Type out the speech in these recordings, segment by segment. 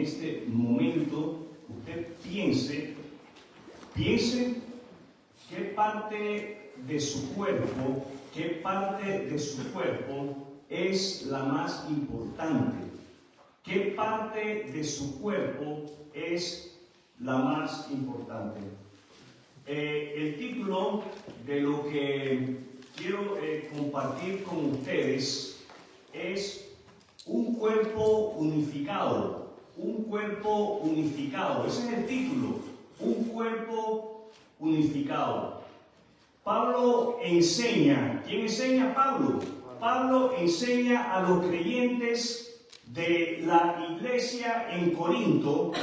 este momento usted piense qué parte de su cuerpo, es la más importante. ¿Qué parte de su cuerpo es la más importante? El título de lo que quiero compartir con ustedes es un cuerpo unificado. Un cuerpo unificado. Ese es el título. Un cuerpo unificado. Pablo enseña. ¿Quién enseña? Pablo. Pablo enseña a los creyentes de la iglesia en Corinto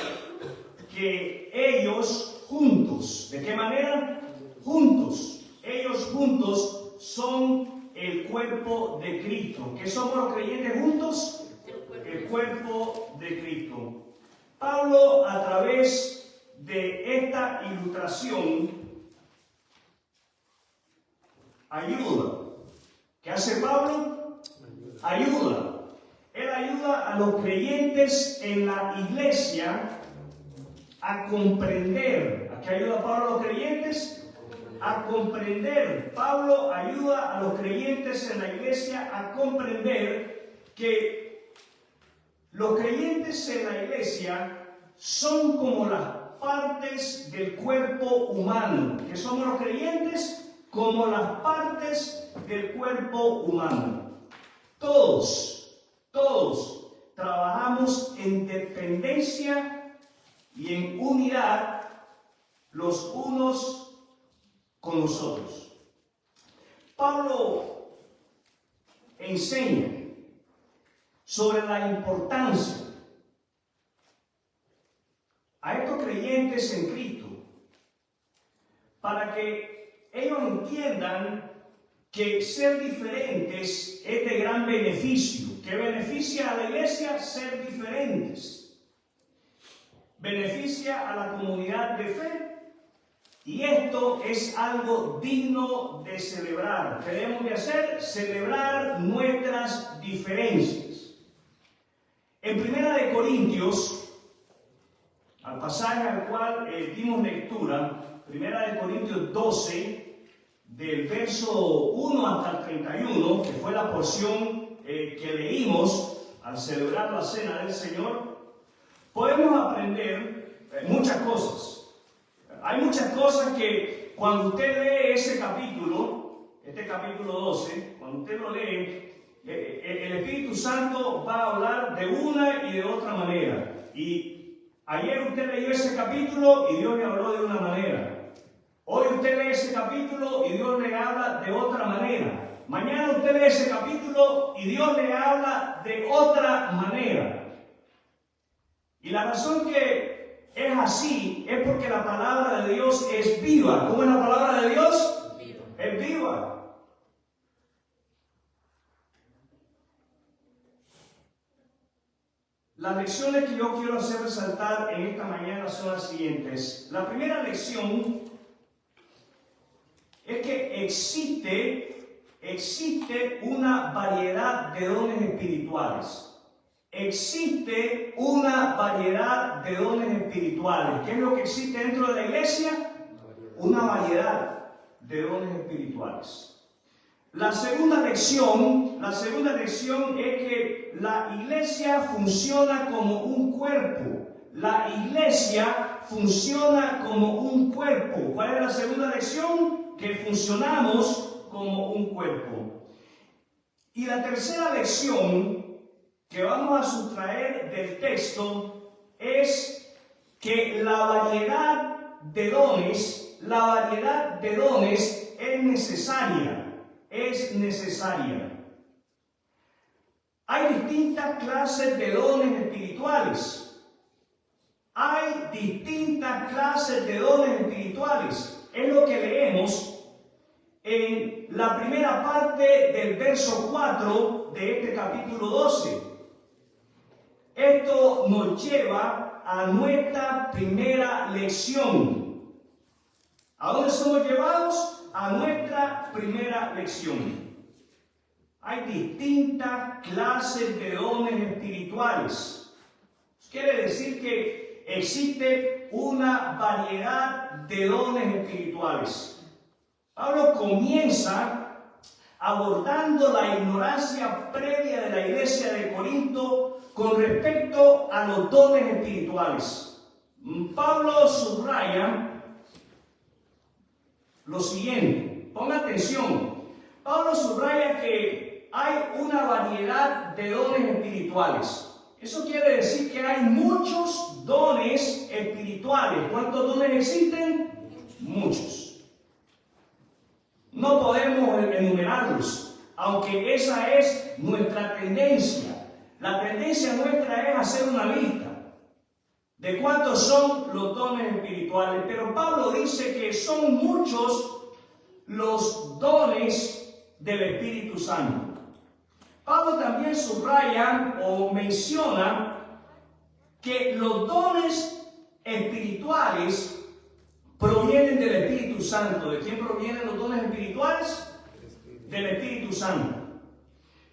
que ellos juntos, ¿de qué manera? Juntos. Ellos juntos son el cuerpo de Cristo. ¿Qué somos los creyentes juntos? El cuerpo de Cristo. Pablo, a través de esta ilustración, ayuda. ¿Qué hace Pablo? Ayuda. Él ayuda a los creyentes en la iglesia a comprender. ¿A qué ayuda Pablo a los creyentes? A comprender. Pablo ayuda a los creyentes en la iglesia a comprender que los creyentes en la iglesia son como las partes del cuerpo humano. ¿Qué somos los creyentes? Como las partes del cuerpo humano. Todos trabajamos en dependencia y en unidad los unos con los otros. Pablo enseña sobre la importancia a estos creyentes en Cristo para que ellos entiendan que ser diferentes es de gran beneficio. ¿Qué beneficia a la iglesia? Ser diferentes. Beneficia a la comunidad de fe. Y esto es algo digno de celebrar. ¿Qué debemos de hacer? Celebrar nuestras diferencias. En 1 Corintios, al pasaje al cual dimos lectura, 1 Corintios 12, del verso 1 hasta el 31, que fue la porción que leímos al celebrar la cena del Señor, podemos aprender muchas cosas. Hay muchas cosas que cuando usted lee ese capítulo, este capítulo 12, cuando usted lo lee, el Espíritu Santo va a hablar de una y de otra manera. Y ayer usted leyó ese capítulo y Dios le habló de una manera. Hoy usted lee ese capítulo y Dios le habla de otra manera. Mañana usted lee ese capítulo y Dios le habla de otra manera. Y la razón que es así es porque la palabra de Dios es viva. ¿Cómo es la palabra de Dios? Viva. Es viva. Las lecciones que yo quiero hacer resaltar en esta mañana son las siguientes. La primera lección es que existe una variedad de dones espirituales. Existe una variedad de dones espirituales. ¿Qué es lo que existe dentro de la iglesia? Una variedad de dones espirituales. La segunda lección es que la iglesia funciona como un cuerpo. La iglesia funciona como un cuerpo. ¿Cuál es la segunda lección? Que funcionamos como un cuerpo. Y la tercera lección que vamos a sustraer del texto es que la variedad de dones es necesaria. Hay distintas clases de dones espirituales. Es lo que leemos en la primera parte del verso 4 de este capítulo 12. Esto nos lleva a nuestra primera lección. ¿A dónde somos llevados? A nuestra primera lección. Hay distintas clases de dones espirituales. Quiere decir que existe una variedad de dones espirituales. Pablo comienza abordando la ignorancia previa de la iglesia de Corinto con respecto a los dones espirituales. Pablo subraya lo siguiente, ponga atención. Pablo subraya que hay una variedad de dones espirituales. Eso quiere decir que hay muchos dones espirituales. ¿Cuántos dones existen? Muchos. No podemos enumerarlos, aunque esa es nuestra tendencia. La tendencia nuestra es hacer una lista de cuántos son los dones espirituales. Pero Pablo dice que son muchos los dones del Espíritu Santo. Pablo también subraya o menciona que los dones espirituales provienen del Espíritu Santo. ¿De quién provienen los dones espirituales? Del Espíritu Santo.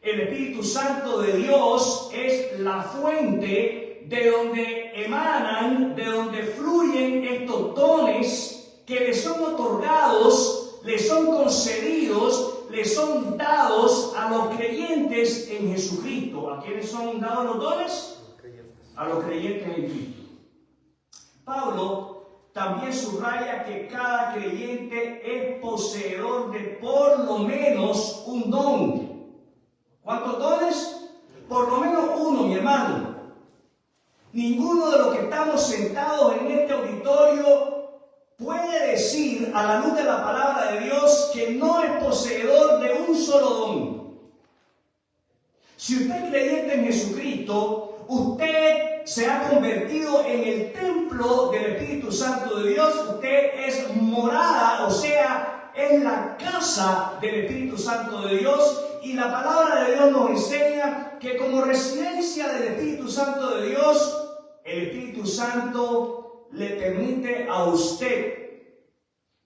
El Espíritu Santo de Dios es la fuente de donde emanan, de donde fluyen estos dones que le son otorgados, le son concedidos, le son dados a los creyentes en Jesucristo. ¿A quiénes son dados los dones? A los creyentes en Cristo. Pablo también subraya que cada creyente es poseedor de por lo menos un don. ¿Cuántos dones? Por lo menos uno, mi hermano. Ninguno de los que estamos sentados en este auditorio puede decir a la luz de la palabra de Dios que no es poseedor de un solo don. Si usted es creyente en Jesucristo, usted se ha convertido en el templo del Espíritu Santo de Dios. Usted es morada, o sea, es la casa del Espíritu Santo de Dios. Y la palabra de Dios nos enseña que como residencia del Espíritu Santo de Dios, el Espíritu Santo le permite a usted,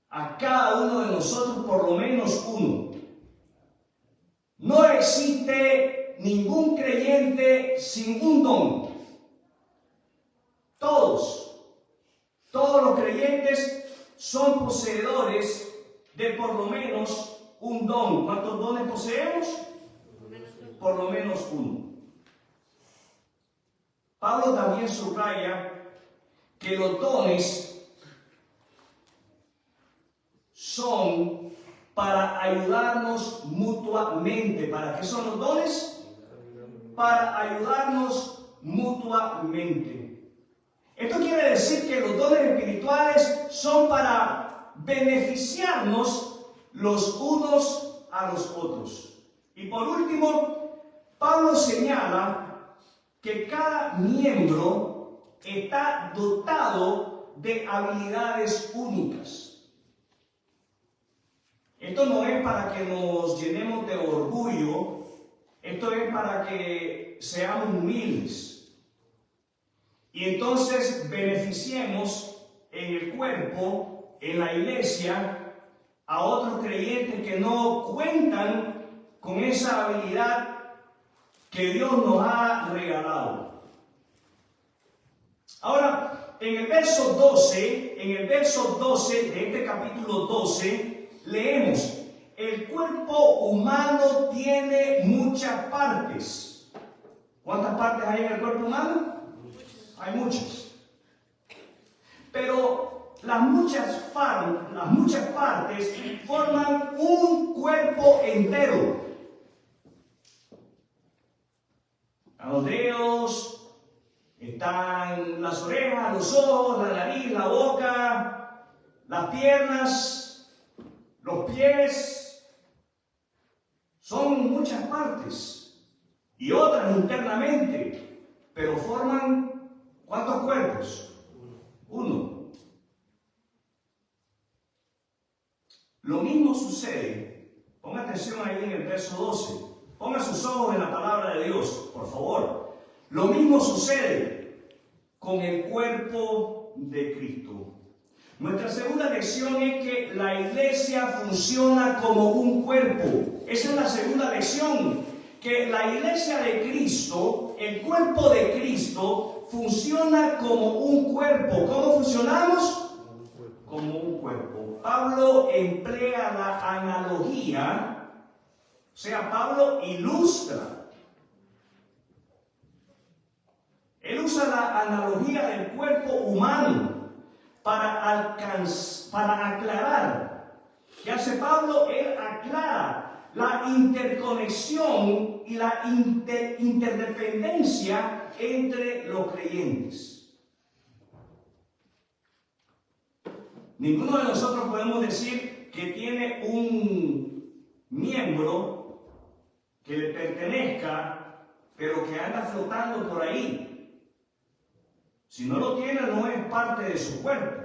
a cada uno de nosotros, por lo menos uno. No existe ningún creyente sin un don. Todos los creyentes son poseedores de por lo menos un don. ¿Cuántos dones poseemos? Por lo menos uno. Pablo también subraya que los dones son para ayudarnos mutuamente. ¿Para qué son los dones? Para ayudarnos mutuamente. Esto quiere decir que los dones espirituales son para beneficiarnos los unos a los otros. Y por último, Pablo señala que cada miembro está dotado de habilidades únicas. Esto no es para que nos llenemos de orgullo, esto es para que seamos humildes y entonces beneficiemos en el cuerpo, en la iglesia, a otros creyentes que no cuentan con esa habilidad que Dios nos ha regalado. Ahora, en el verso 12 de este capítulo 12, leemos: el cuerpo humano tiene muchas partes. ¿Cuántas partes hay en el cuerpo humano? Hay muchas. Pero las muchas partes forman un cuerpo entero. A los dedos están las orejas, los ojos, la nariz, la boca, las piernas, los pies. Son muchas partes y otras internamente, pero forman ¿cuántos cuerpos? Uno. Lo mismo sucede, ponga atención ahí en el verso 12. Ponga sus ojos en la palabra de Dios, por favor. Lo mismo sucede con el cuerpo de Cristo. Nuestra segunda lección es que la iglesia funciona como un cuerpo. Esa es la segunda lección, que la iglesia de Cristo, el cuerpo de Cristo, Cristo funciona como un cuerpo. ¿Cómo funcionamos? Como un cuerpo. Pablo emplea la analogía, o sea, Pablo ilustra. Él usa la analogía del cuerpo humano para aclarar. ¿Qué hace Pablo? Él aclara la interconexión y la interdependencia entre los creyentes. Ninguno de nosotros podemos decir que tiene un miembro que le pertenezca, pero que anda flotando por ahí. Si no lo tiene, no es parte de su cuerpo.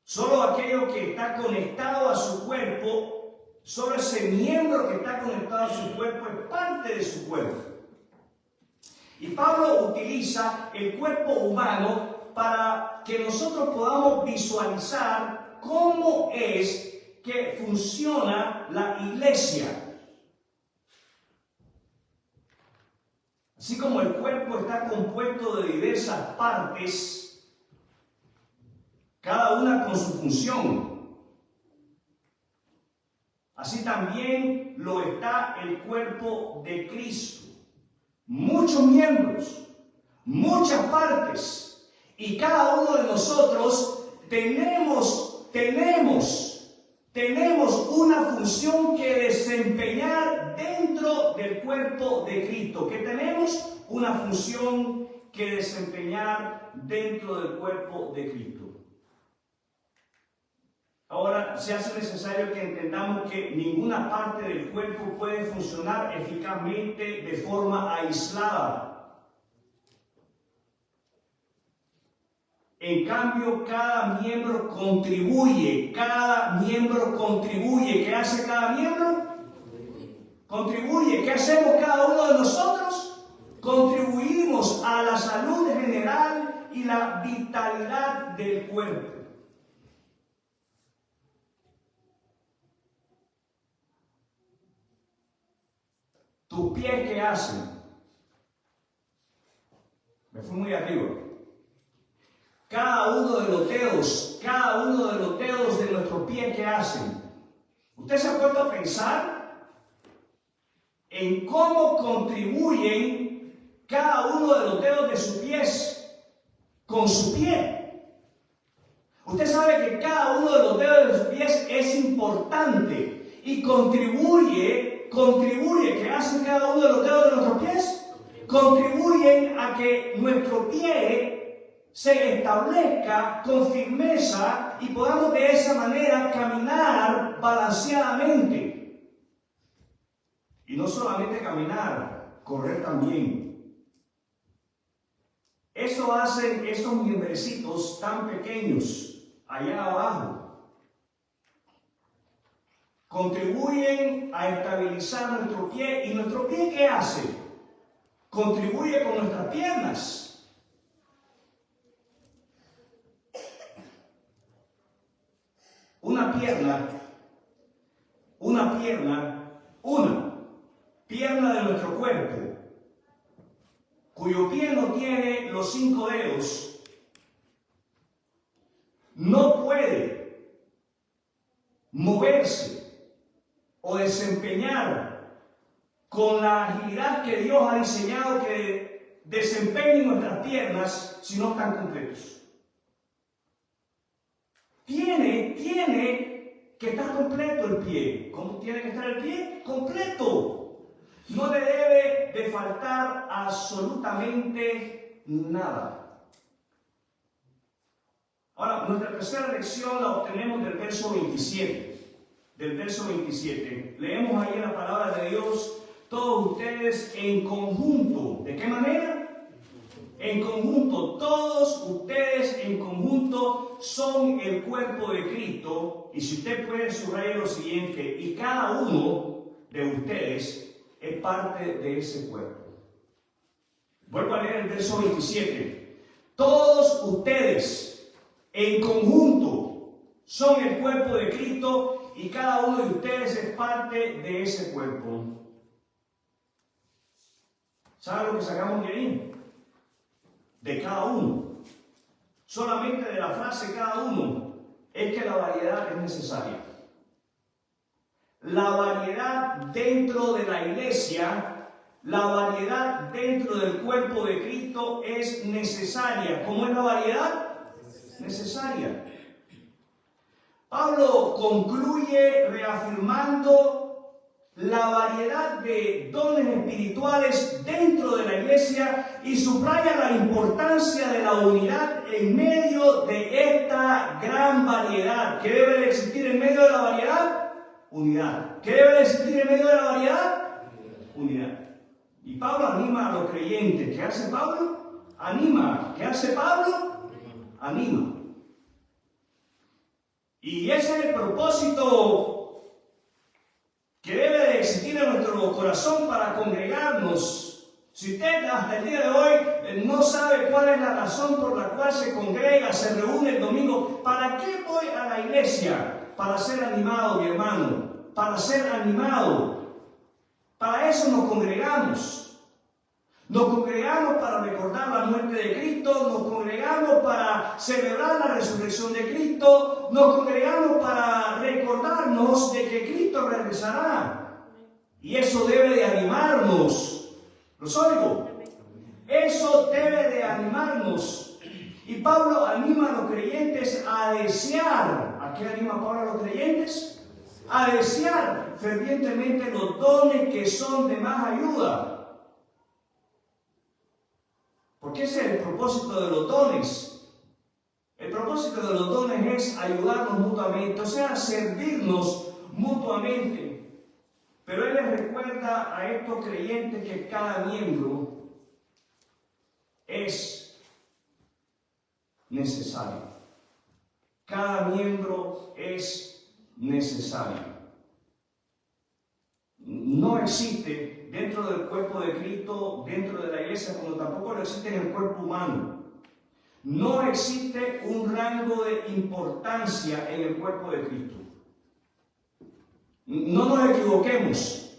Solo aquello que está conectado a su cuerpo, solo ese miembro que está conectado a su cuerpo es parte de su cuerpo. Y Pablo utiliza el cuerpo humano para que nosotros podamos visualizar cómo es que funciona la iglesia. Así como el cuerpo está compuesto de diversas partes, cada una con su función, así también lo está el cuerpo de Cristo. Muchos miembros, muchas partes, y cada uno de nosotros tenemos una función que desempeñar dentro del cuerpo de Cristo. Que tenemos una función que desempeñar dentro del cuerpo de Cristo. Ahora, se hace necesario que entendamos que ninguna parte del cuerpo puede funcionar eficazmente de forma aislada. En cambio, cada miembro contribuye. ¿Qué hace cada miembro? Contribuye. ¿Qué hacemos cada uno de nosotros? Contribuimos a la salud general y la vitalidad del cuerpo. ¿Tus pies qué hacen? Me fui muy arriba. Cada uno de los dedos de nuestros pies, ¿qué hacen? ¿Usted se ha puesto a pensar en cómo contribuyen cada uno de los dedos de sus pies con su pie? Usted sabe que cada uno de los dedos de sus pies es importante y contribuye. ¿Qué hacen cada uno de los dedos de nuestros pies? Contribuyen a que nuestro pie se establezca con firmeza y podamos de esa manera caminar balanceadamente. Y no solamente caminar, correr también. Eso hacen estos miembrecitos tan pequeños allá abajo. Contribuyen a estabilizar nuestro pie. ¿Y nuestro pie qué hace? Contribuye con nuestras piernas. Una pierna de nuestro cuerpo, cuyo pie no tiene los 5 dedos, no puede moverse o desempeñar con la agilidad que Dios ha diseñado que desempeñen nuestras piernas si no están completos. Tiene que estar completo el pie. ¿Cómo tiene que estar el pie? Completo. No le debe de faltar absolutamente nada. Ahora, nuestra tercera lección la obtenemos del verso 27. Leemos ahí la palabra de Dios, todos ustedes en conjunto. ¿De qué manera? En conjunto, todos ustedes en conjunto son el cuerpo de Cristo. Y si usted puede subrayar lo siguiente, y cada uno de ustedes es parte de ese cuerpo. Vuelvo a leer el verso 27. Todos ustedes en conjunto son el cuerpo de Cristo y cada uno de ustedes es parte de ese cuerpo. ¿Sabe lo que sacamos de ahí? De cada uno. Solamente de la frase cada uno es que la variedad es necesaria. La variedad dentro de la iglesia, la variedad dentro del cuerpo de Cristo es necesaria. ¿Cómo es la variedad? Necesaria. Pablo concluye reafirmando la variedad de dones espirituales dentro de la iglesia y subraya la importancia de la unidad en medio de esta gran variedad. ¿Qué debe de existir en medio de la variedad? Unidad. ¿Qué debe de existir en medio de la variedad? Unidad. Y Pablo anima a los creyentes. ¿Qué hace Pablo? Anima. ¿Qué hace Pablo? Anima. Y ese es el propósito que debe de existir en nuestro corazón para congregarnos. Si usted hasta el día de hoy no sabe cuál es la razón por la cual se congrega, se reúne el domingo, ¿para qué voy a la iglesia? Para ser animado, mi hermano, para ser animado. Para eso nos congregamos. Nos congregamos para recordar la muerte de Cristo, nos congregamos para celebrar la resurrección de Cristo, nos congregamos para recordarnos de que Cristo regresará. Y eso debe de animarnos. ¿Los oigo? Eso debe de animarnos. Y Pablo anima a los creyentes a desear. ¿A qué anima Pablo a los creyentes? A desear fervientemente los dones que son de más ayuda. Porque ese es el propósito de los dones. El propósito de los dones es ayudarnos mutuamente, o sea, servirnos mutuamente. Pero él les recuerda a estos creyentes que cada miembro es necesario. Cada miembro es necesario. No existe dentro del cuerpo de Cristo, dentro de la iglesia, como tampoco lo existe en el cuerpo humano. No existe un rango de importancia en el cuerpo de Cristo. No nos equivoquemos.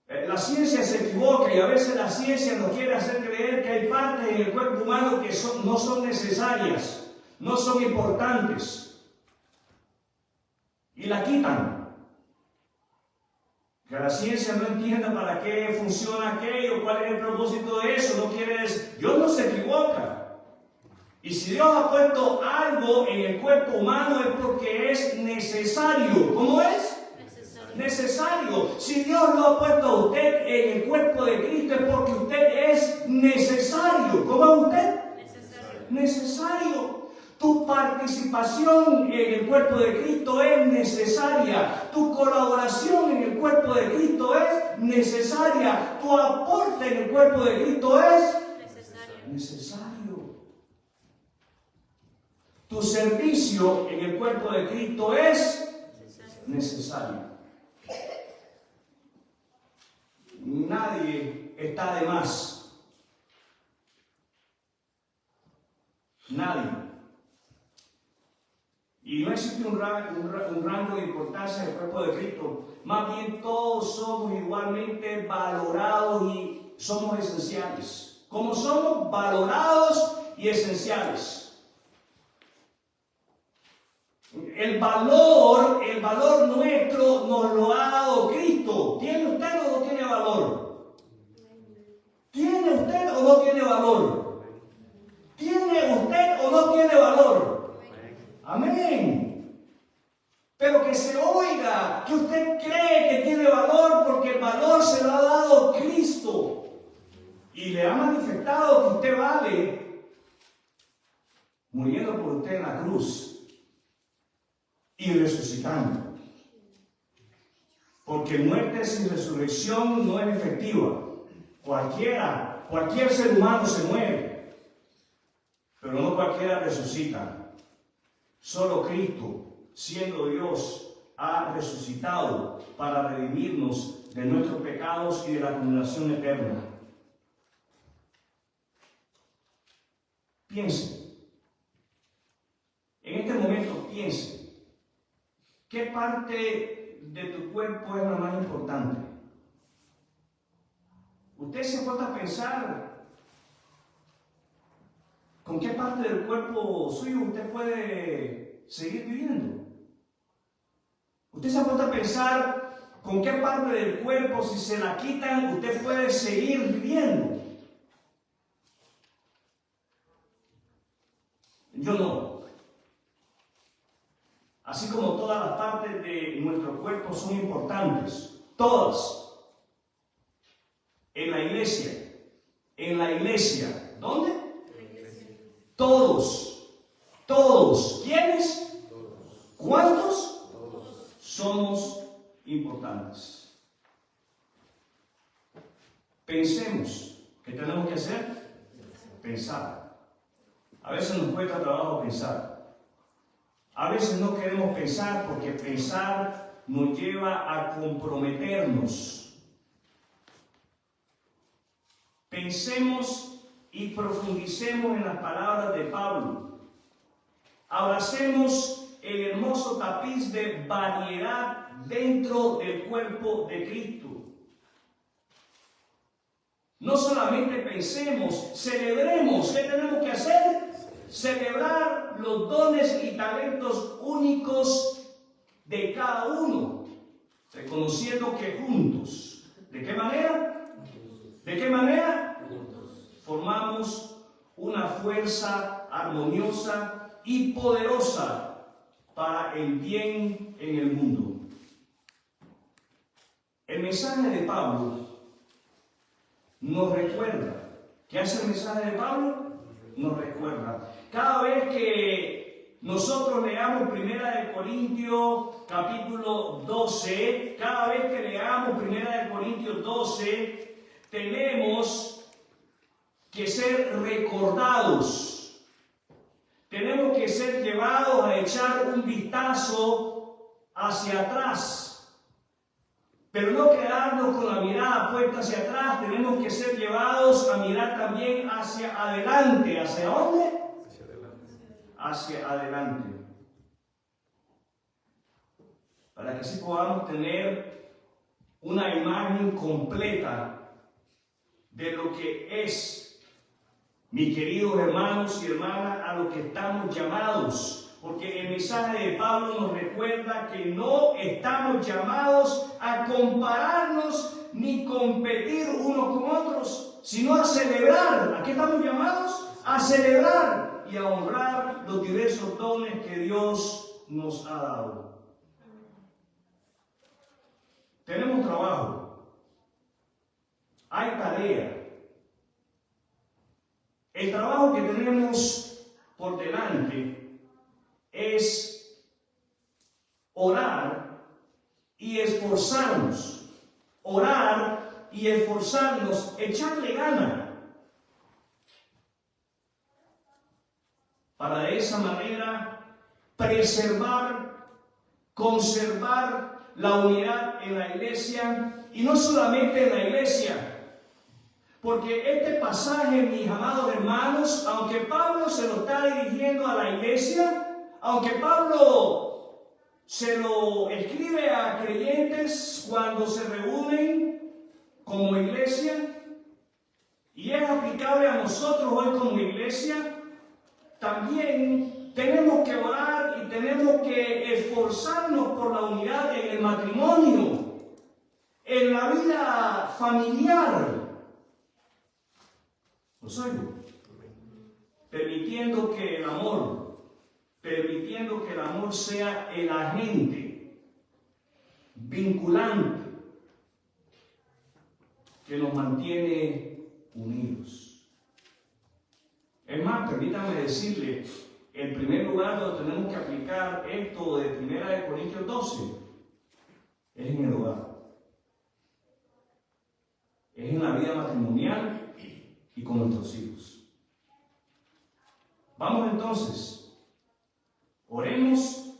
La ciencia se equivoca y a veces la ciencia nos quiere hacer creer que hay partes en el cuerpo humano que no son necesarias, no son importantes. Y la quitan. Que la ciencia no entienda para qué funciona aquello, cuál es el propósito de eso, no quiere decir, Dios no se equivoca. Y si Dios ha puesto algo en el cuerpo humano es porque es necesario. ¿Cómo es? Necesario. Si Dios lo ha puesto a usted en el cuerpo de Cristo es porque usted es necesario. ¿Cómo es usted? Necesario. Tu participación en el cuerpo de Cristo es necesaria. Tu colaboración en el cuerpo de Cristo es necesaria. Tu aporte en el cuerpo de Cristo es necesario. Tu servicio en el cuerpo de Cristo es necesario. Nadie está de más. Nadie. Y no existe un rango de importancia en el cuerpo de Cristo. Más bien todos somos igualmente valorados y somos esenciales. Como somos valorados y esenciales. El valor nuestro nos lo ha dado Cristo. ¿Tiene usted o no tiene valor? ¿Tiene usted o no tiene valor? ¿Tiene usted o no tiene valor? Amén. Pero que se oiga que usted cree que tiene valor porque el valor se lo ha dado Cristo. Y le ha manifestado que usted vale muriendo por usted en la cruz y resucitando. Porque muerte sin resurrección no es efectiva. Cualquier ser humano se muere, pero no cualquiera resucita. Solo Cristo, siendo Dios, ha resucitado para redimirnos de nuestros pecados y de la condenación eterna. Piense. En este momento piense. ¿Qué parte de tu cuerpo es la más importante? ¿Usted se ha puesto a pensar con qué parte del cuerpo suyo usted puede seguir viviendo? ¿Usted se ha puesto a pensar con qué parte del cuerpo, si se la quitan, usted puede seguir viviendo? Yo no. Así como todas las partes de nuestro cuerpo son importantes, todas. En la iglesia, ¿dónde? Todos. ¿Quiénes? ¿Cuántos? Somos importantes. Pensemos. ¿Qué tenemos que hacer? Pensar. A veces nos cuesta trabajo pensar. A veces no queremos pensar porque pensar nos lleva a comprometernos. Pensemos y profundicemos en las palabras de Pablo. Abracemos el hermoso tapiz de variedad dentro del cuerpo de Cristo. No solamente pensemos, celebremos. ¿Qué tenemos que hacer? Celebrar los dones y talentos únicos de cada uno, reconociendo que juntos, ¿de qué manera? ¿De qué manera? Formamos una fuerza armoniosa y poderosa para el bien en el mundo. El mensaje de Pablo nos recuerda. ¿Qué hace el mensaje de Pablo? Nos recuerda. Cada vez que nosotros leamos 1 Corintios capítulo 12, cada vez que leamos 1 Corintios 12, tenemos que ser recordados. Tenemos que ser llevados a echar un vistazo hacia atrás. Pero no quedarnos con la mirada puesta hacia atrás, tenemos que ser llevados a mirar también hacia adelante. ¿Hacia dónde? Hacia adelante. Hacia adelante. Para que así podamos tener una imagen completa de lo que es, mis queridos hermanos y hermanas, a lo que estamos llamados. Porque el mensaje de Pablo nos recuerda que no estamos llamados a compararnos ni competir unos con otros, sino a celebrar. ¿A qué estamos llamados? A celebrar y a honrar los diversos dones que Dios nos ha dado. Tenemos trabajo. Hay tarea. El trabajo que tenemos por delante es orar y esforzarnos. Orar y esforzarnos, echarle gana. Para de esa manera preservar, conservar la unidad en la iglesia, y no solamente en la iglesia. Porque este pasaje, mis amados hermanos, aunque Pablo se lo está dirigiendo a la iglesia, aunque Pablo se lo escribe a creyentes cuando se reúnen como iglesia, y es aplicable a nosotros hoy como iglesia, también tenemos que orar y tenemos que esforzarnos por la unidad en el matrimonio, en la vida familiar. ¿Los oigo? Permitiendo que el amor sea el agente vinculante que nos mantiene unidos. Es más, permítame decirle, el primer lugar donde tenemos que aplicar esto de 1 Corintios 12 es en el hogar. Es en la vida matrimonial y con nuestros hijos. Vamos entonces, oremos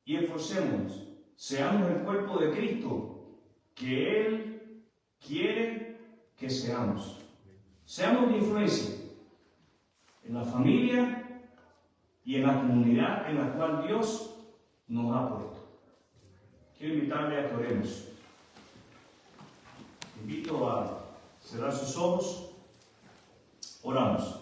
y esforcémonos, seamos el cuerpo de Cristo que Él quiere que seamos. Seamos de influencia en la familia y en la comunidad en la cual Dios nos ha puesto. Quiero invitarle a que oremos. Invito a Cerrar sus ojos. Oramos.